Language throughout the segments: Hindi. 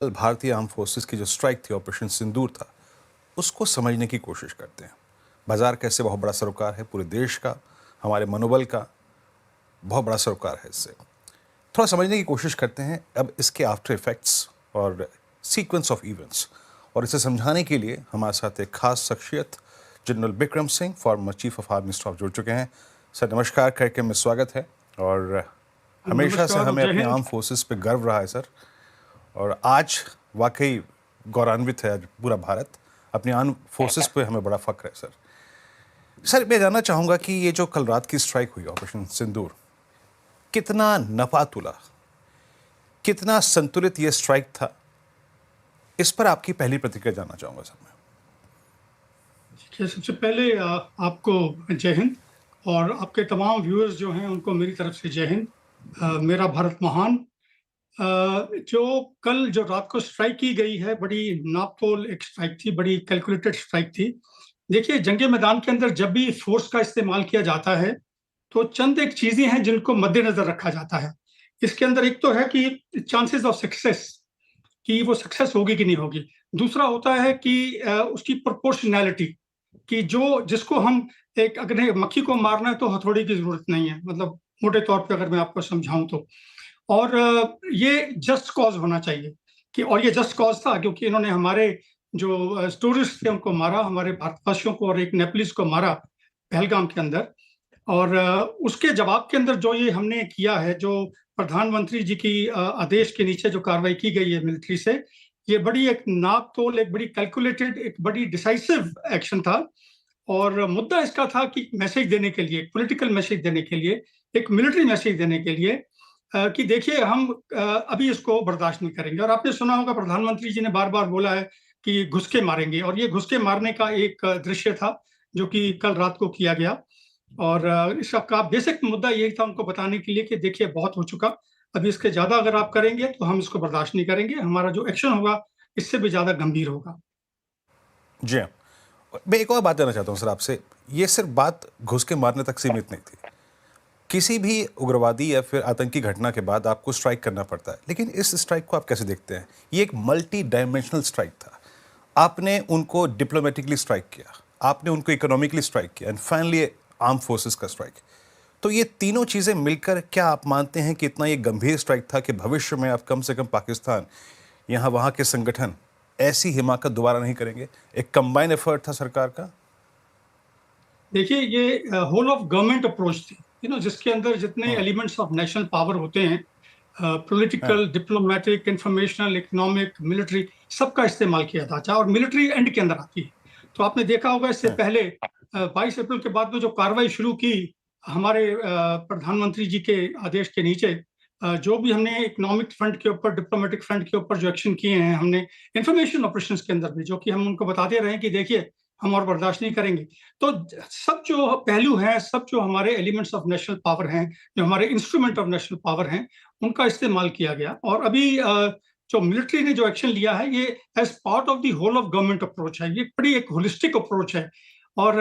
कल भारतीय आर्म फोर्सेस की जो स्ट्राइक थी, ऑपरेशन सिंदूर था, उसको समझने की कोशिश करते हैं। बाजार कैसे बहुत बड़ा सरोकार है पूरे देश का, हमारे मनोबल का बहुत बड़ा सरोकार है। इससे थोड़ा समझने की कोशिश करते हैं अब इसके आफ्टर इफेक्ट्स और सीक्वेंस ऑफ इवेंट्स। और इसे समझाने के लिए हमारे साथ एक खास शख्सियत general Bikram Singh, former chief of army staff, जुड़ चुके हैं। सर नमस्कार, करके में स्वागत है। और हमेशा से नमस्कार और हमें जय अपने हिंद। आर्म फोर्सेस पे गर्व रहा है सर, और आज वाकई गौरवान्वित है आज पूरा भारत। अपनी आर्म फोर्सेस पे हमें बड़ा फक्र है सर। सर मैं जानना चाहूँगा कि ये जो कल रात की स्ट्राइक हुई, ऑपरेशन सिंदूर, कितना नफा तुला, कितना संतुलित ये स्ट्राइक था, इस पर आपकी पहली प्रतिक्रिया जानना चाहूँगा सर मैं। देखिए, सबसे पहले आपको जय हिंद और आपके तमाम व्यूअर्स जो हैं उनको मेरी तरफ से जय हिंद। मेरा भारत महान। जो कल जो रात को स्ट्राइक की गई है, बड़ी नापतोल एक स्ट्राइक थी, बड़ी कैलकुलेटेड स्ट्राइक थी। देखिए, जंगे मैदान के अंदर जब भी फोर्स का इस्तेमाल किया जाता है तो चंद एक चीजें हैं जिनको मद्देनजर रखा जाता है। इसके अंदर एक तो है कि चांसेस ऑफ सक्सेस, कि वो सक्सेस होगी कि नहीं होगी। दूसरा होता है कि उसकी प्रोपोर्शनैलिटी, कि जो जिसको हम एक अगर मक्खी को मारना है तो हथौड़ी की जरूरत नहीं है, मतलब मोटे तौर पे अगर मैं आपको समझाऊं तो। और ये जस्ट कॉज होना चाहिए कि, और ये जस्ट कॉज था क्योंकि इन्होंने हमारे जो टूरिस्ट थे उनको मारा, हमारे भारतवासियों को और एक नेपलिस को मारा पहलगाम के अंदर। और उसके जवाब के अंदर जो ये हमने किया है, जो प्रधानमंत्री जी की आदेश के नीचे जो कार्रवाई की गई है मिलिट्री से, ये बड़ी एक नापतोल, एक बड़ी कैलकुलेटेड, एक बड़ी डिसाइसिव एक्शन था। और मुद्दा इसका था कि मैसेज देने के लिए, पॉलिटिकल मैसेज देने के लिए, एक मिलिट्री मैसेज देने के लिए कि देखिए हम अभी इसको बर्दाश्त नहीं करेंगे। और आपने सुना होगा प्रधानमंत्री जी ने बार बार बोला है कि घुस के मारेंगे, और ये घुस के मारने का एक दृश्य था जो कि कल रात को किया गया। और इसका बेसिक मुद्दा यही था उनको बताने के लिए कि देखिए बहुत हो चुका, अभी इसके ज्यादा अगर आप करेंगे तो हम इसको बर्दाश्त नहीं करेंगे, हमारा जो एक्शन होगा इससे भी ज्यादा गंभीर होगा। जी हाँ। मैं एक और बात जानना चाहता हूँ सर आपसे। ये सिर्फ बात घुस के मारने तक सीमित नहीं थी। किसी भी उग्रवादी या फिर आतंकी घटना के बाद आपको स्ट्राइक करना पड़ता है, लेकिन इस स्ट्राइक को आप कैसे देखते हैं? ये एक मल्टी डायमेंशनल स्ट्राइक था। आपने उनको डिप्लोमेटिकली स्ट्राइक किया, आपने उनको इकोनॉमिकली स्ट्राइक किया, एंड फाइनली आर्म फोर्सेस का स्ट्राइक। तो ये तीनों चीजें मिलकर क्या आप मानते हैं कि इतना ये गंभीर स्ट्राइक था कि भविष्य में आप कम से कम पाकिस्तान, यहाँ वहाँ के संगठन ऐसी हिमाकत दोबारा नहीं करेंगे? एक कंबाइन एफर्ट था सरकार का। देखिए, ये होल ऑफ गवर्नमेंट अप्रोच थी, जिसके अंदर जितने हम्म। एलिमेंट्स ऑफ नेशनल पावर होते हैं, हाँ। Political, diplomatic, informational, economic, military, सबका इस्तेमाल किया था। अच्छा, और मिलिट्री एंड के अंदर आती है। तो आपने देखा होगा इससे हाँ। पहले 22 अप्रैल के बाद में जो कार्रवाई शुरू की हमारे प्रधानमंत्री जी के आदेश के नीचे, जो भी हमने इकोनॉमिक फ्रंट के ऊपर, डिप्लोमेटिक फ्रंट के ऊपर जो एक्शन किए हैं हमने, इंफॉर्मेशन ऑपरेशन के अंदर भी, जो कि हम उनको बताते रहे कि देखिए हम और बर्दाश्त नहीं करेंगे। तो सब जो पहलू हैं, सब जो हमारे एलिमेंट्स ऑफ नेशनल पावर हैं, जो हमारे इंस्ट्रूमेंट ऑफ नेशनल पावर हैं, उनका इस्तेमाल किया गया। और अभी जो मिलिट्री ने जो एक्शन लिया है, ये as part of the whole of government approach है, ये बड़ी एक होलिस्टिक अप्रोच है। और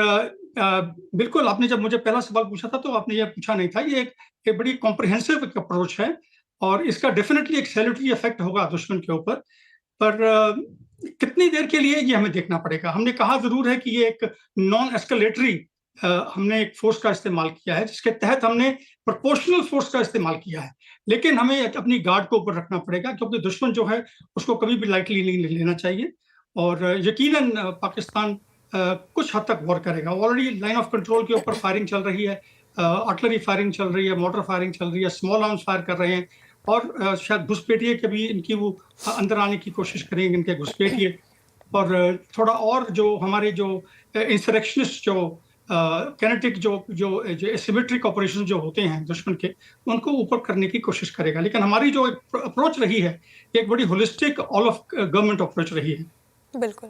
बिल्कुल, आपने जब मुझे पहला सवाल पूछा था तो आपने ये पूछा नहीं था, ये एक बड़ी कॉम्प्रिहेंसिव अप्रोच है। और इसका डेफिनेटली एक सैल्यूटरी इफेक्ट होगा दुश्मन के ऊपर। पर कितनी देर के लिए ये हमें देखना पड़ेगा। हमने कहा जरूर है कि ये एक नॉन एस्केलेटरी, हमने एक फोर्स का इस्तेमाल किया है, जिसके तहत हमने प्रोपोर्शनल फोर्स का इस्तेमाल किया है। लेकिन हमें अपनी गार्ड को ऊपर रखना पड़ेगा, क्योंकि दुश्मन जो है उसको कभी भी लाइटली नहीं लेना चाहिए। और यकीनन पाकिस्तान कुछ हद तक वॉर करेगा। ऑलरेडी लाइन ऑफ कंट्रोल के ऊपर फायरिंग चल रही है, आर्टिलरी फायरिंग चल रही है, मोटर फायरिंग चल रही है, स्मॉल आर्म्स फायर कर रहे हैं। और शायद घुसपैठिए के भी इनकी वो अंदर आने की कोशिश करेंगे, इनके घुसपैठिए। और थोड़ा और जो हमारे जो इंसरेक्शनिस्ट, जो कैनेटिक, जो जो जो एसिमेट्रिक ऑपरेशन जो होते हैं दुश्मन के, उनको ऊपर करने की कोशिश करेगा। लेकिन हमारी जो अप्रोच रही है, एक बड़ी holistic all of government approach रही है। बिल्कुल।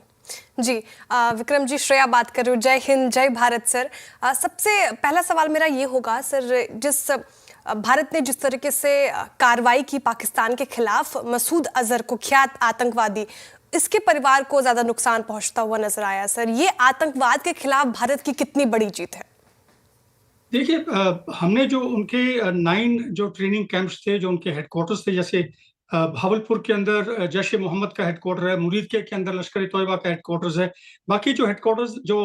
जी, विक्रम जी, श्रेया बात कर रही हूँ। जय हिंद, जय भारत सर। सबसे पहला सवाल मेरा ये होगा सर, भारत ने जिस तरीके से कार्रवाई की पाकिस्तान के खिलाफ, मसूद अजहर कुख्यात आतंकवादी, इसके परिवार को ज्यादा नुकसान पहुंचता हुआ नजर आया सर। ये आतंकवाद के खिलाफ भारत की कितनी बड़ी जीत है? देखिए, हमने जो उनके 9 जो ट्रेनिंग कैंप्स थे, जो उनके हेडक्वार्टर्स थे, जैसे भावलपुर के अंदर जैश ए मोहम्मद का हेडक्वार्टर है, मुरीद के अंदर लश्कर ए तोयबा का हेडक्वार्टर्स है। बाकी जो हेडक्वार्टर्स जो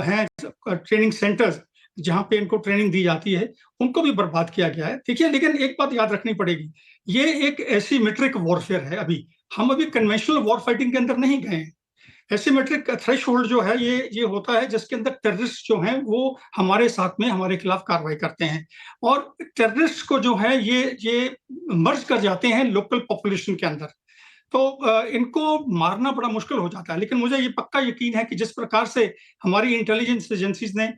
हैं ट्रेनिंग सेंटर्स जहाँ पे इनको ट्रेनिंग दी जाती है, उनको भी बर्बाद किया गया है। देखिए, लेकिन एक बात याद रखनी पड़ेगी, ये एक एसिमेट्रिक वॉरफेयर है अभी। हम अभी कन्वेंशनल वॉर फाइटिंग के अंदर नहीं गए हैं। एसिमेट्रिक थ्रेशोल्ड जो है ये होता है जिसके अंदर टेररिस्ट जो हैं वो हमारे साथ में हमारे खिलाफ कार्रवाई करते हैं, और टेररिस्ट को जो है ये मर्ज कर जाते हैं लोकल पॉपुलेशन के अंदर। तो इनको मारना बड़ा मुश्किल हो जाता है। लेकिन मुझे ये पक्का यकीन है कि जिस प्रकार से हमारी इंटेलिजेंस एजेंसीज ने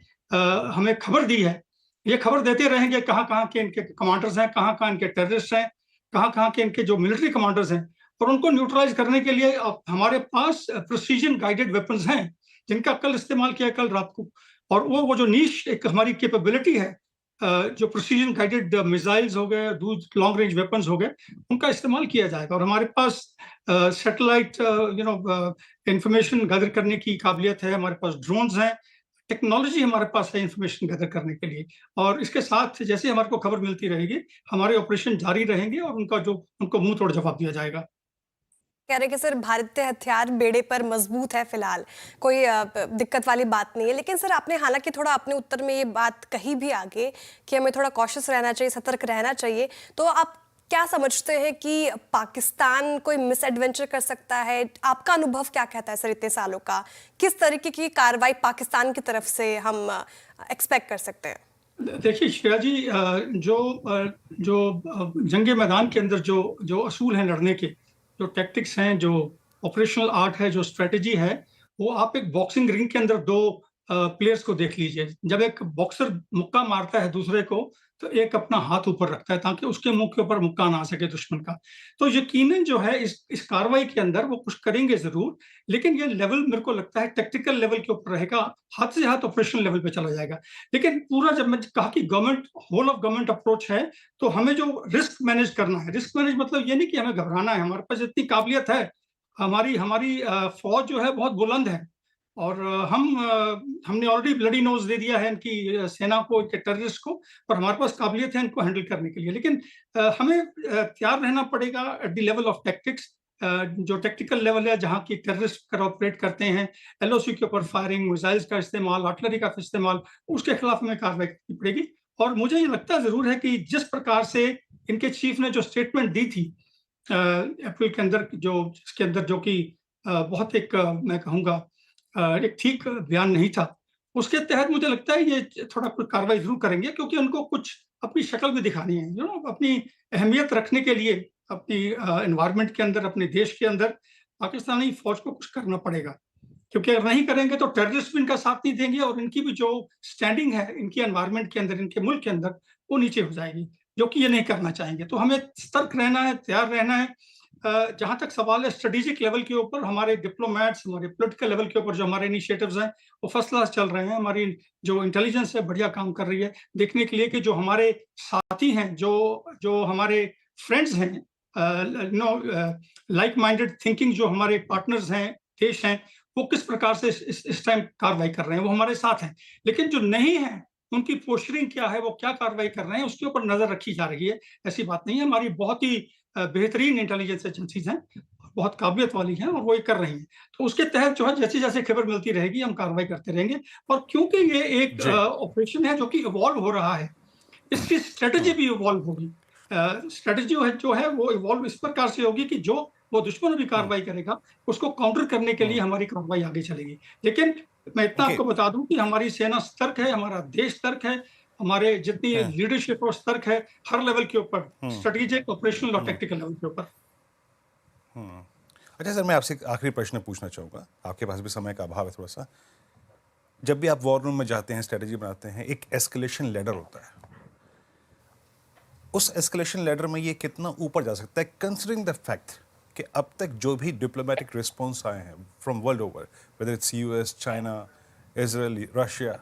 हमें खबर दी है, ये खबर देते रहेंगे कहाँ-कहाँ के इनके कमांडर्स हैं, कहाँ-कहाँ इनके टेररिस्ट हैं, कहाँ-कहाँ के इनके जो मिलिट्री कमांडर्स हैं, और उनको न्यूट्रलाइज करने के लिए हमारे पास प्रिसीजन गाइडेड वेपन्स हैं, जिनका कल इस्तेमाल किया कल रात को। और वो जो नीश एक हमारी कैपेबिलिटी है, जो प्रिसीजन गाइडेड मिसाइल्स हो गए, लॉन्ग रेंज वेपन्स हो गए, उनका इस्तेमाल किया जाएगा। और हमारे पास सैटेलाइट इंफॉर्मेशन गैदर करने की काबिलियत है, हमारे पास ड्रोन्स हैं, टेक्नोलॉजी हमारे पास है इंफॉर्मेशन गैदर करने के लिए। और इसके साथ जैसे हमारे को खबर मिलती रहेगी, हमारे ऑपरेशन जारी रहेंगे और उनको मुंह तोड़ जवाब दिया जाएगा। कह रहे कि सर भारतीय हथियार बेड़े पर मजबूत है फिलहाल, कोई दिक्कत वाली बात नहीं है। लेकिन सर आपने हालांकि थोड़ा अपने उत्तर में ये बात कही भी आगे कि हमें थोड़ा कॉशियस रहना चाहिए, सतर्क रहना चाहिए। तो आप क्या समझते हैं कि पाकिस्तान कोई मिस एडवेंचर कर सकता है? आपका अनुभव क्या कहता है सर इतने सालों का? किस तरीके की कार्रवाई पाकिस्तान की तरफ से हम एक्सपेक्ट कर सकते हैं? देखिए श्रेया जी, जो जंगे मैदान के अंदर जो असूल हैं लड़ने के, जो टैक्टिक्स हैं, जो ऑपरेशनल आर्ट है, जो स्ट्रेटजी है, वो आप एक बॉक्सिंग रिंग के अंदर दो प्लेयर्स को देख लीजिए। जब एक बॉक्सर मुक्का मारता है दूसरे को, तो एक अपना हाथ ऊपर रखता है ताकि उसके मुंह के ऊपर मुक्का ना आ सके दुश्मन का। तो यकीनन जो है इस कार्रवाई के अंदर वो कुछ करेंगे जरूर, लेकिन ये लेवल मेरे को लगता है टेक्टिकल लेवल के ऊपर रहेगा, हाथ से हाथ ऑपरेशनल लेवल पे चला जाएगा। लेकिन पूरा जब मैं कहा कि government whole of government approach है, तो हमें जो रिस्क मैनेज करना है, रिस्क मैनेज मतलब ये नहीं कि हमें घबराना है, हमारे पास इतनी काबिलियत है, हमारी हमारी फौज जो है बहुत बुलंद है, और हमने ऑलरेडी ब्लडी नोज दे दिया है इनकी सेना को, इनके टेररिस्ट को, और हमारे पास काबिलियत है इनको हैंडल करने के लिए। लेकिन हमें तैयार रहना पड़ेगा at the level of tactics, जो टेक्टिकल लेवल है जहाँ की टेररिस्ट ऑपरेट करते हैं, एलओसी के ऊपर फायरिंग, मिसाइल्स का इस्तेमाल, आर्टिलरी का इस्तेमाल, उसके खिलाफ हमें कार्रवाई करनी पड़ेगी। और मुझे ये लगता जरूर है कि जिस प्रकार से इनके चीफ ने जो स्टेटमेंट दी थी अप्रैल के अंदर, जिसके अंदर जो कि बहुत एक मैं कहूँगा एक ठीक बयान नहीं था, उसके तहत मुझे लगता है ये थोड़ा कुछ कार्रवाई जरूर करेंगे, क्योंकि उनको कुछ अपनी शक्ल भी दिखानी है, अपनी अहमियत रखने के लिए, अपनी एनवायरनमेंट के अंदर, अपने देश के अंदर पाकिस्तानी फौज को कुछ करना पड़ेगा। क्योंकि अगर नहीं करेंगे तो टेररिस्ट भी इनका साथ नहीं देंगे, और इनकी भी जो स्टैंडिंग है इनकी एनवायरनमेंट के अंदर, इनके मुल्क के अंदर, वो नीचे हो जाएगी, जो कि ये नहीं करना चाहेंगे। तो हमें सतर्क रहना है, तैयार रहना है। जहां तक सवाल है स्ट्रेटेजिक लेवल के ऊपर, हमारे डिप्लोमेट्स, हमारे पॉलिटिकल लेवल के ऊपर जो हमारे इनिशिएटिव्स हैं वो फर्स्ट क्लास चल रहे हैं। हमारी जो इंटेलिजेंस है बढ़िया काम कर रही है, देखने के लिए कि जो हमारे साथी हैं, जो हमारे फ्रेंड्स हैं, लाइक माइंडेड थिंकिंग जो हमारे पार्टनर्स हैं, देश हैं, वो किस प्रकार से इस टाइम कार्रवाई कर रहे हैं, वो हमारे साथ हैं। लेकिन जो नहीं है, उनकी पोस्चरिंग क्या है, वो क्या कार्रवाई कर रहे हैं, उसके ऊपर नजर रखी जा रही है। ऐसी बात नहीं है, हमारी बहुत ही बेहतरीन इंटेलिजेंस एजेंसीज हैं, बहुत काबिलियत वाली हैं, और वो ये कर रही हैं। तो उसके तहत जो है जैसे जैसे खबर मिलती रहेगी हम कार्रवाई करते रहेंगे। और क्योंकि ये एक ऑपरेशन है जो कि इवॉल्व हो रहा है, इसकी स्ट्रेटेजी भी इवॉल्व होगी। स्ट्रेटेजी जो है वो इवॉल्व इस प्रकार से होगी कि जो वो दुश्मन भी कार्रवाई करेगा, उसको काउंटर करने के लिए हमारी कार्रवाई आगे चलेगी। लेकिन मैं इतना आपको बता दूं कि हमारी सेना सतर्क है, हमारा देश सतर्क है, हमारे जितनी लीडरशिप और सतर्क है हर लेवल के ऊपर, स्ट्रेटेजिक, ऑपरेशनल और टेक्निकल लेवल के ऊपर। अच्छा सर, मैं आपसे एक आखिरी प्रश्न पूछना चाहूँगा, आपके पास भी समय का अभाव है थोड़ा सा। जब भी आप वॉर रूम में जाते हैं, स्ट्रेटेजी बनाते हैं, एक एस्केलेशन लैडर होता है, उस एस्केलेशन लैडर में ये कितना ऊपर जा सकता है, कंसिडरिंग द फैक्ट कि अब तक जो भी डिप्लोमेटिक रिस्पॉन्स आए हैं from world over, whether it's US, China, Israel, Russia,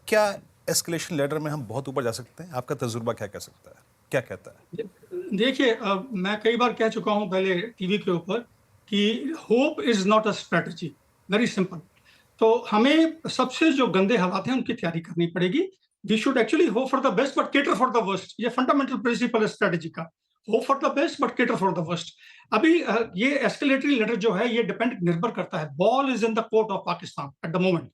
क्या एस्केलेशन लैडर में हम बहुत ऊपर जा सकते हैं? आपका तजुर्बा क्या कह सकता है, क्या कहता है? देखिए, मैं कई बार कह चुका हूं पहले टीवी के ऊपर कि hope is not a strategy, very simple. तो हमें सबसे जो गंदे हालात हैं उनकी तैयारी करनी पड़ेगी। We should actually hope for the best but cater for the worst. ये फंडामेंटल प्रिंसिपल है स्ट्रेटजी का। Hope for the best but cater for the worst. अभी ये एस्केलेटरी लेटर जो है ये निर्भर करता है, ball is in the court of Pakistan at the moment.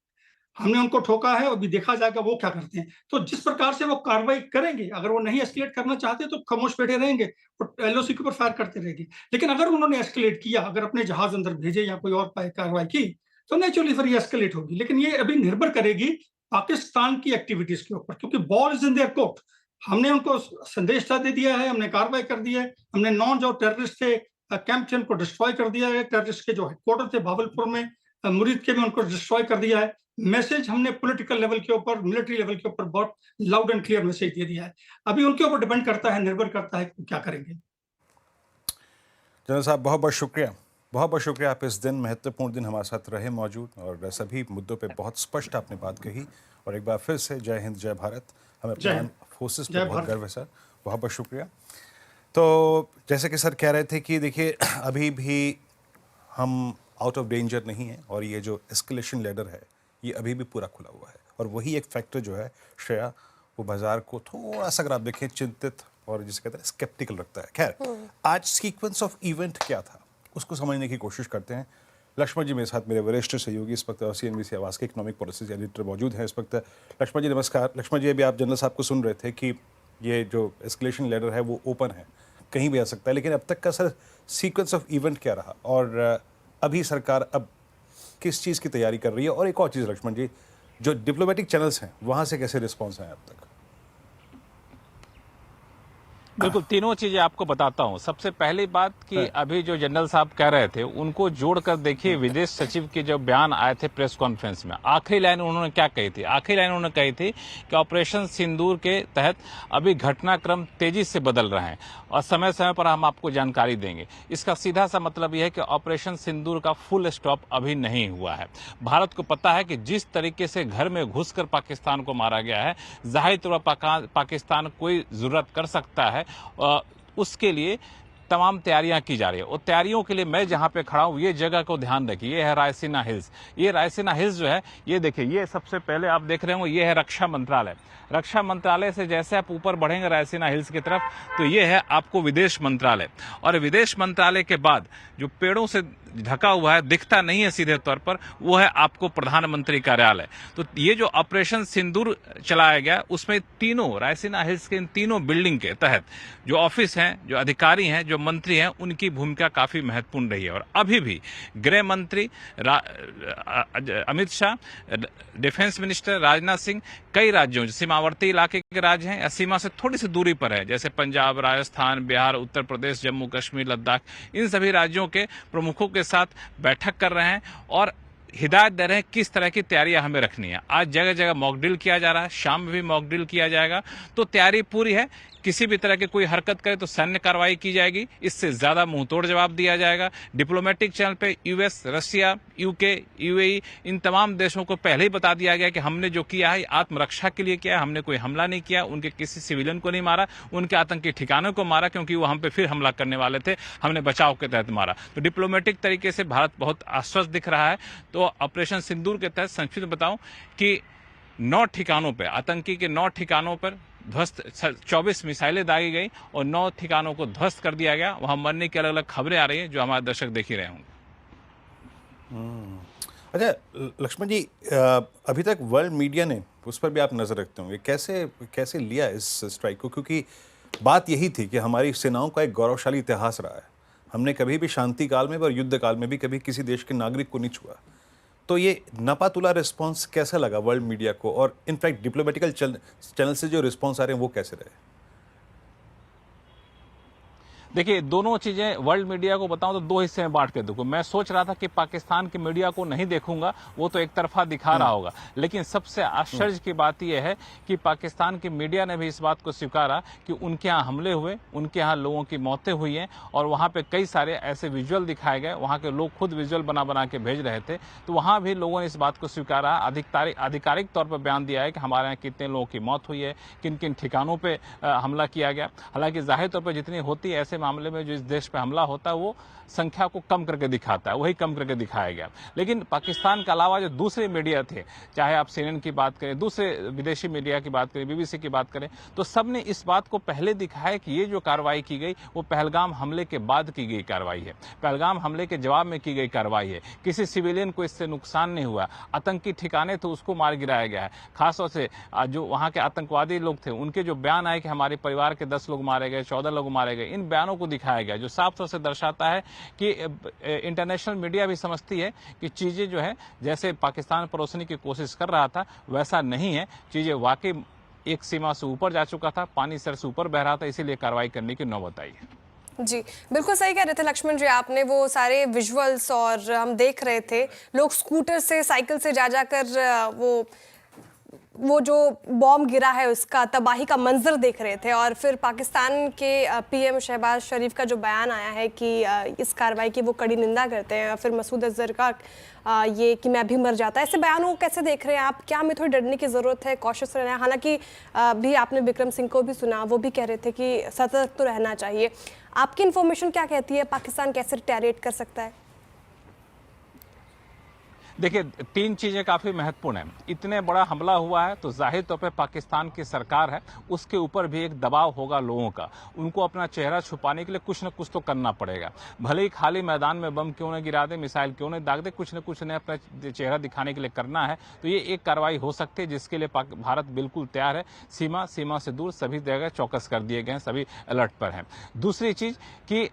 हमने उनको ठोका है, अभी देखा जाएगा वो क्या करते हैं। तो जिस प्रकार से वो कार्रवाई करेंगे, अगर वो नहीं एस्केलेट करना चाहते तो खामोश बैठे रहेंगे और एलओसी के ऊपर फायर करते रहेंगे। लेकिन अगर उन्होंने एस्केलेट किया, अगर अपने जहाज अंदर भेजे या कोई और कार्रवाई की, तो नेचुरली फिर ये एस्केलेट होगी। लेकिन ये अभी निर्भर करेगी पाकिस्तान की एक्टिविटीज के ऊपर, क्योंकि ball is in their court. हमने उनको संदेश दे दिया है, हमने कार्रवाई कर दी है, हमने 9 जो टेररिस्ट थे कैंप थे उनको डिस्ट्रॉय कर दिया है, टेररिस्ट के जो हेडक्वार्टर थे भावलपुर में, मुरीद के में, उनको डिस्ट्रॉय कर दिया है। मैसेज हमने पॉलिटिकल लेवल के ऊपर, मिलिट्री लेवल के ऊपर बहुत लाउड एंड क्लियर मैसेज दे दिया है। अभी उनके ऊपर डिपेंड करता है, निर्भर करता है कि क्या करेंगे। जनरल साहब बहुत बहुत शुक्रिया, बहुत बहुत शुक्रिया। आप इस दिन, महत्वपूर्ण दिन हमारे साथ रहे मौजूद और सभी मुद्दों पे बहुत स्पष्ट आपने बात कही। और एक बार फिर से जय हिंद, जय भारत। हमें अपने आर्म फोर्सेस पर बहुत गर्व है सर, बहुत बहुत शुक्रिया। तो जैसे कि सर कह रहे थे कि देखिए अभी भी हम आउट ऑफ डेंजर नहीं है और ये जो एस्केलेशन लेडर है ये अभी भी पूरा खुला हुआ है। और वही एक फैक्टर जो है श्रेया, वो बाजार को थोड़ा सा अगर आप देखें चिंतित और जिसे कहते हैं स्केप्टिकल रखता है। खैर, आज सीक्वेंस ऑफ इवेंट क्या था उसको समझने की कोशिश करते हैं। लक्ष्मण जी मेरे साथ, मेरे वरिष्ठ सहयोगी इस वक्त CNBC आवाज़ के इकोनॉमिक पॉलिसीज एडिटर मौजूद हैं इस वक्त। लक्ष्मण जी नमस्कार। लक्ष्मण जी, अभी आप जनरल साहब को सुन रहे थे कि ये जो एस्केलेशन लेडर है वो ओपन है, कहीं भी आ सकता है, लेकिन अब तक का सर सीक्वेंस ऑफ इवेंट क्या रहा और अभी सरकार अब किस चीज़ की तैयारी कर रही है? और एक और चीज़ लक्ष्मण जी, जो डिप्लोमेटिक चैनल्स हैं वहाँ से कैसे रिस्पॉन्स हैं अब तक? बिल्कुल, तीनों चीजें आपको बताता हूं। सबसे पहली बात कि अभी जो जनरल साहब कह रहे थे उनको जोड़कर देखिए, विदेश सचिव के जो बयान आए थे प्रेस कॉन्फ्रेंस में, आखिरी लाइन उन्होंने क्या कही थी? आखिरी लाइन उन्होंने कही थी कि ऑपरेशन सिंदूर के तहत अभी घटनाक्रम तेजी से बदल रहे हैं और समय समय पर हम आपको जानकारी देंगे। इसका सीधा सा मतलब यह है कि ऑपरेशन सिंदूर का फुल स्टॉप अभी नहीं हुआ है। भारत को पता है कि जिस तरीके से घर में घुसकर पाकिस्तान को मारा गया है, जाहिर तौर पर पाकिस्तान कोई जरूरत कर सकता है, उसके लिए तमाम तैयारियां की जा रही है। और तैयारियों के लिए मैं जहां पे खड़ा हूं, ये जगह को ध्यान रखिए, ये है रायसीना हिल्स। ये रायसीना हिल्स जो है, ये देखिए, ये सबसे पहले आप देख रहे हो, ये है रक्षा मंत्रालय। रक्षा मंत्रालय से जैसे आप ऊपर बढ़ेंगे रायसीना हिल्स की तरफ, तो ये है आपको विदेश मंत्रालय। और विदेश मंत्रालय के बाद जो पेड़ों से ढका हुआ है, दिखता नहीं है सीधे तौर पर, वो है आपको प्रधानमंत्री कार्यालय। तो ये जो ऑपरेशन सिंदूर चलाया गया, उसमें तीनों रायसीना हिल्स के इन तीनों बिल्डिंग के तहत जो ऑफिस हैं, जो अधिकारी हैं, जो मंत्री हैं, उनकी भूमिका काफी महत्वपूर्ण रही है। और अभी भी गृह मंत्री अमित शाह, डिफेंस मिनिस्टर राजनाथ सिंह, कई राज्यों, सीमावर्ती इलाके के राज्य हैं या सीमा से थोड़ी सी दूरी पर है, जैसे पंजाब, राजस्थान, बिहार, उत्तर प्रदेश, जम्मू कश्मीर, लद्दाख, इन सभी राज्यों के प्रमुखों के साथ बैठक कर रहे हैं और हिदायत दे रहे हैं किस तरह की तैयारियां हमें रखनी है। आज जगह जगह मॉक ड्रिल किया जा रहा है, शाम में भी मॉक ड्रिल किया जाएगा। तो तैयारी पूरी है। किसी भी तरह की कोई हरकत करे तो सैन्य कार्रवाई की जाएगी, इससे ज्यादा मुंहतोड़ जवाब दिया जाएगा। डिप्लोमेटिक चैनल पे यूएस, रशिया, यूके, यूएई, इन तमाम देशों को पहले ही बता दिया गया कि हमने जो किया है आत्मरक्षा के लिए किया है, हमने कोई हमला नहीं किया, उनके किसी सिविलियन को नहीं मारा, उनके आतंकी ठिकानों को मारा, क्योंकि वो हम पे फिर हमला करने वाले थे, हमने बचाव के तहत मारा। तो डिप्लोमेटिक तरीके से भारत बहुत आश्वस्त दिख रहा है। तो ऑपरेशन सिंदूर के तहत संक्षिप्त बताऊं कि 9 ठिकानों पर, आतंकी के 9 ठिकानों पर ध्वस्त 24 मिसाइलें दागी गई और 9 ठिकानों को ध्वस्त कर दिया गया। वहां मरने की अलग अलग खबरें आ रही हैं, जो हमारे दर्शक देख ही रहे होंगे। अच्छा लक्ष्मण जी, अभी तक वर्ल्ड मीडिया ने, उस पर भी आप नजर रखते होंगे, कैसे लिया इस स्ट्राइक को? क्योंकि बात यही थी कि हमारी सेनाओं का एक गौरवशाली इतिहास रहा है, हमने कभी भी शांति काल में और युद्ध काल में भी कभी किसी देश के नागरिक को नहीं छुआ। तो ये नापातुला रिस्पांस कैसा लगा वर्ल्ड मीडिया को, और इनफैक्ट डिप्लोमेटिकल चैनल से जो रिस्पांस आ रहे हैं वो कैसे रहे? देखिए, दोनों चीजें वर्ल्ड मीडिया को बताऊं तो 2 हिस्से में बांट के देखूं। मैं सोच रहा था कि पाकिस्तान की मीडिया को नहीं देखूंगा, वो तो एक तरफा दिखा रहा होगा, लेकिन सबसे आश्चर्य की बात यह है कि पाकिस्तान की मीडिया ने भी इस बात को स्वीकारा कि उनके यहाँ हमले हुए, उनके यहाँ लोगों की मौतें हुई हैं और वहां पे कई सारे ऐसे विजुअल दिखाए गए, वहां के लोग खुद विजुअल बना बना के भेज रहे थे। तो वहां भी लोगों ने इस बात को स्वीकारा, आधिकारिक तौर पर बयान दिया है कि हमारे यहाँ कितने लोगों की मौत हुई है, किन किन ठिकानों पर हमला किया गया। हालांकि जाहिर तौर पर जितनी होती है ऐसे मामले में जो इस देश पे हमला होता है वो संख्या को कम करके दिखाता है, वही कम करके दिखाया गया। लेकिन पाकिस्तान के अलावा जो दूसरे मीडिया थे, चाहे आप CNN की बात करें, दूसरे विदेशी मीडिया की बात करें, BBC की बात करें, तो सब ने इस बात को पहले दिखाया कि ये जो कार्रवाई की गई वो पहलगाम हमले के बाद की गई कार्रवाई है, पहलगाम हमले के जवाब में की गई कार्रवाई है। किसी सिविलियन को इससे नुकसान नहीं हुआ, आतंकी ठिकाने थे उसको मार गिराया गया है। खासतौर से जो वहां के आतंकवादी लोग थे उनके जो बयान आए कि हमारे परिवार के 10 लोग मारे गए, 14 लोग मारे गए, इन बयानों को दिखाया गया, जो साफ तौर से दर्शाता है कि इंटरनेशनल मीडिया भी समझती है कि चीजें जो है जैसे पाकिस्तान परोसने की कोशिश कर रहा था वैसा नहीं है, चीजें वाकई एक सीमा से ऊपर जा चुका था, पानी सर से ऊपर बह रहा था, इसीलिए कार्रवाई करने की नौबत आई है। जी बिल्कुल सही कह रहे थे लक्ष्मण जी, आपने वो सारे विजुअल्स और हम देख रहे थे लोग स्कूटर से, साइकिल से जा जाकर वो जो बॉम्ब गिरा है उसका तबाही का मंजर देख रहे थे। और फिर पाकिस्तान के PM शहबाज शरीफ का जो बयान आया है कि इस कार्रवाई की वो कड़ी निंदा करते हैं। फिर मसूद अजहर का ये कि मैं भी मर जाता है, ऐसे बयानों को कैसे देख रहे हैं आप? क्या हमें थोड़ी डरने की ज़रूरत है, कॉशियस रहना है? हालांकि भी आपने विक्रम सिंह को भी सुना, वो भी कह रहे थे कि सतर्क तो रहना चाहिए। आपकी इन्फॉर्मेशन क्या कहती है, पाकिस्तान कैसे रिटेलिएट कर सकता है? देखिए, 3 चीजें काफी महत्वपूर्ण हैं। इतने बड़ा हमला हुआ है तो जाहिर तौर पे पाकिस्तान की सरकार है, उसके ऊपर भी एक दबाव होगा लोगों का, उनको अपना चेहरा छुपाने के लिए कुछ न कुछ तो करना पड़ेगा। भले ही खाली मैदान में बम क्यों न गिरा दे, मिसाइल क्यों न दाग दे, कुछ न कुछ ने अपना चेहरा दिखाने के लिए करना है। तो ये एक कार्रवाई हो सकती है जिसके लिए भारत बिल्कुल तैयार है। सीमा से दूर सभी जगह चौकस कर दिए गए हैं, सभी अलर्ट पर हैं। दूसरी चीज कि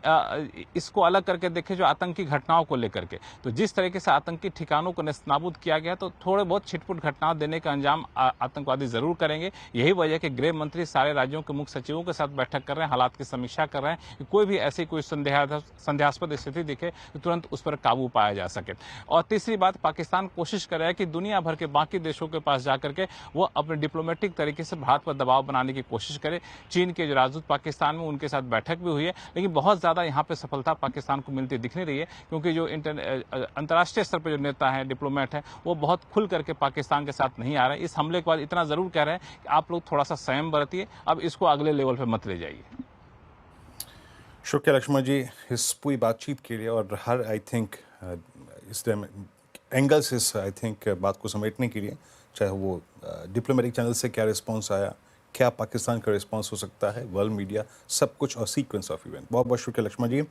इसको अलग करके देखें जो आतंकी घटनाओं को लेकर के, तो जिस तरीके से आतंकी ठिकानों को नेस्तनाबूद किया गया, तो थोड़े बहुत छिटपुट घटनाओं देने का अंजाम आतंकवादी जरूर करेंगे। यही वजह कि गृह मंत्री सारे राज्यों के मुख्य सचिवों के साथ बैठक कर रहे हैं, हालात की समीक्षा कर रहे हैं कि कोई भी ऐसी कोई संदेहास्पद स्थिति दिखे तो तुरंत उस पर काबू पाया जा सके। और तीसरी बात, पाकिस्तान कोशिश कर रहा है कि दुनिया भर के बाकी देशों के पास जाकर के वो अपने डिप्लोमेटिक तरीके से भारत पर दबाव बनाने की कोशिश करे। चीन के जो राजदूत पाकिस्तान में, उनके साथ बैठक भी हुई है, लेकिन बहुत ज्यादा यहाँ पे सफलता पाकिस्तान को मिलती दिख नहीं रही है, क्योंकि जो अंतर्राष्ट्रीय स्तर पर जो नेता है, डिप्लोमेट है, वो बहुत खुल करके पाकिस्तान के साथ नहीं आ रहे हैं। इस हमले के बाद इतना जरूर कह रहे हैं कि आप लोग थोड़ा सा संयम बरतिए, अब इसको अगले लेवल पे मत ले जाइए। शुक्रिया लक्ष्मण जी इस पूरी बातचीत के लिए, और हर आई थिंक इस एंगल से इस आई थिंक बात को समेटने के लिए, चाहे वो डिप्लोमेटिक चैनल से क्या रिस्पॉन्स आया, क्या पाकिस्तान का रिस्पॉन्स हो सकता है, वर्ल्ड मीडिया, सब कुछ और सीक्वेंस ऑफ इवेंट। बहुत बहुत शुक्रिया लक्ष्मण जी।